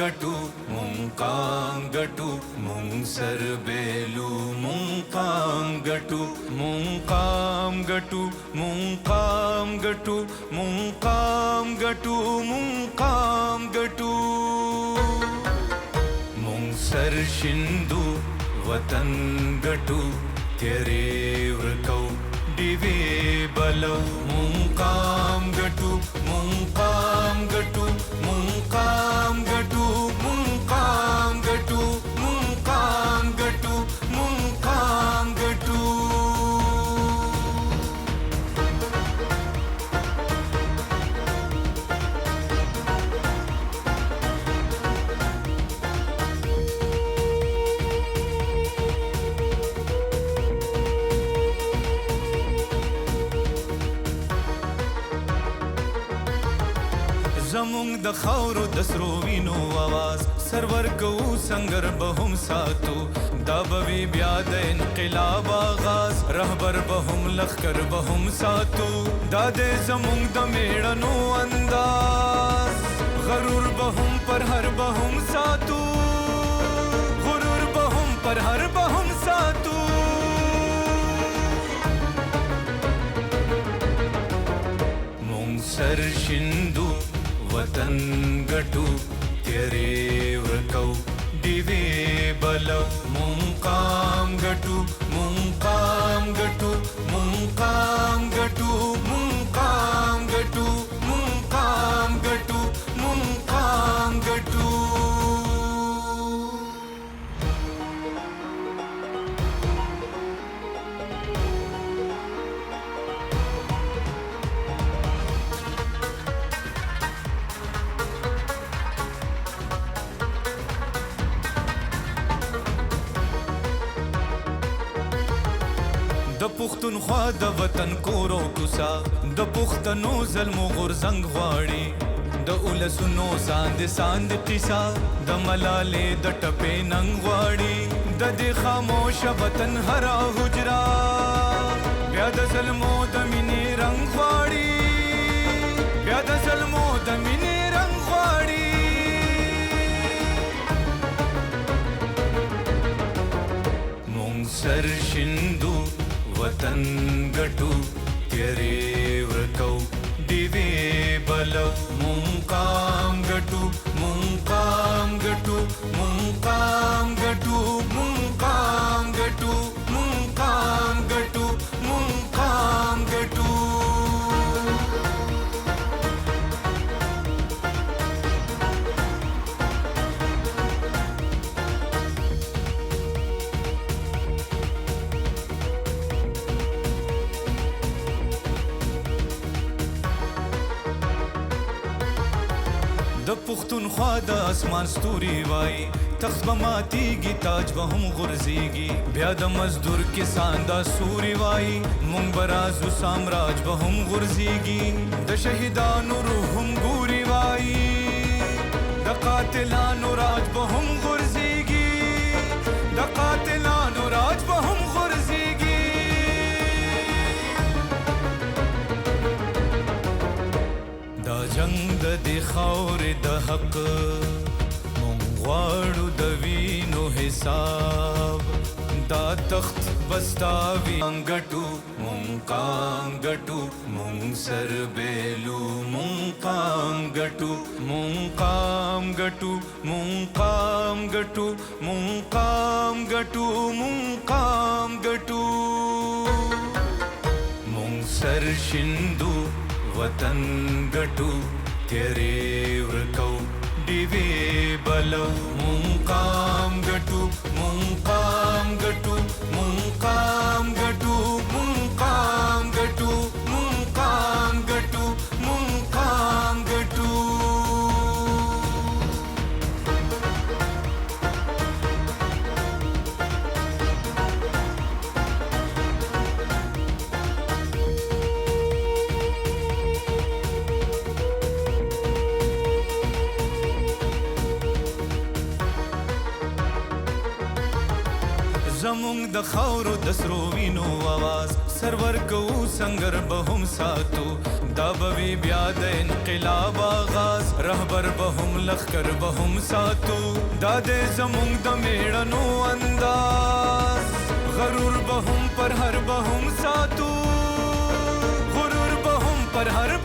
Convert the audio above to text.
gatu mungkang gatu mung serbelu mungkang gatu mungkam gatu mungkam gatu mungkam gatu mungkam gatu mung sar shindu वतन गटू तेरे व्रकौ दिवे बलौ मुंकाम गटू मुंकाम गटू मुंकाम गटू मुंकाम गटू मुंकाम गटू मुंकाम गटू زمونږ د خاورو د سرو وینو आवाज سرور کو سنگر بهم ساتو دا به بیا د انقلاب آغاز رهبر بهم لخر بهم ساتو دا د زمونږ د میړنو انداز غرور بهم پر هر بهم ساتو غرور بهم پر هر بهم ساتو مونږ سر شندو वतन गटू तेरे व्रकौ दिवे बलौ मुंकाम गटू मुंकाम गटू मुंकाम गटू मुंकाम गटू मुंकाम गटू मुंकाम गटू د پښتونخوا د وطن کورو کوسا د پښتنو ظلمو غورځنګ غواړي د اولسونو ساند قصه د ملالې د ټپې ننګ غواړي د دې خاموش وطن هر حجرا بیا د ظلمو د مینې رنګ غواړي بیا د ظلمو د مینې رنګ غواړي مونږ سر شندو वतन गटू तेरे व्रकौ दिवे बलौ मुंकाम गटू मुंकाम गटू मुंकाम गटू मुंकाम गटू मुंकाम गटू मुंकाम गटू د پښتونخوا د اسمان ستوري وای تخت به ماتیږي تاج به هم غورځيږي بیا د مزدور کسان دا سوري وای مونږ به رازو سامراج به هم غورځيږي د شهیدانو روح هم ګوري وای د قاتلانو راج به هم غورځيږي د قاتلانو راج به هم غورځيږي دا جنگ د دې خاورې د حق مونږ غواړو د وینو حساب دا تخت بستاوي انګټو مونږ ګټو مونږ سر بیلو مونږ ګټو مونږ ګټو مونږ ګټو مونږ ګټو مونږ ګټو مونږ سر شندو वतन गटू तेरे व्रकौ दिवे बलौ मुंकाम गटू मुंकाम गटू मुंकाम गटू मुंकाम गटू मुंकाम गटू मुंकाम गटू زمونږ د خاورو د سرو وینو आवाज سرور کو سنگر بهم ساتو دا به بیا د انقلاب آغاز رهبر بهم لخر بهم ساتو دا د زمونږ د میړنو انداز غرور بهم پر هر بهم ساتو غرور بهم پر هر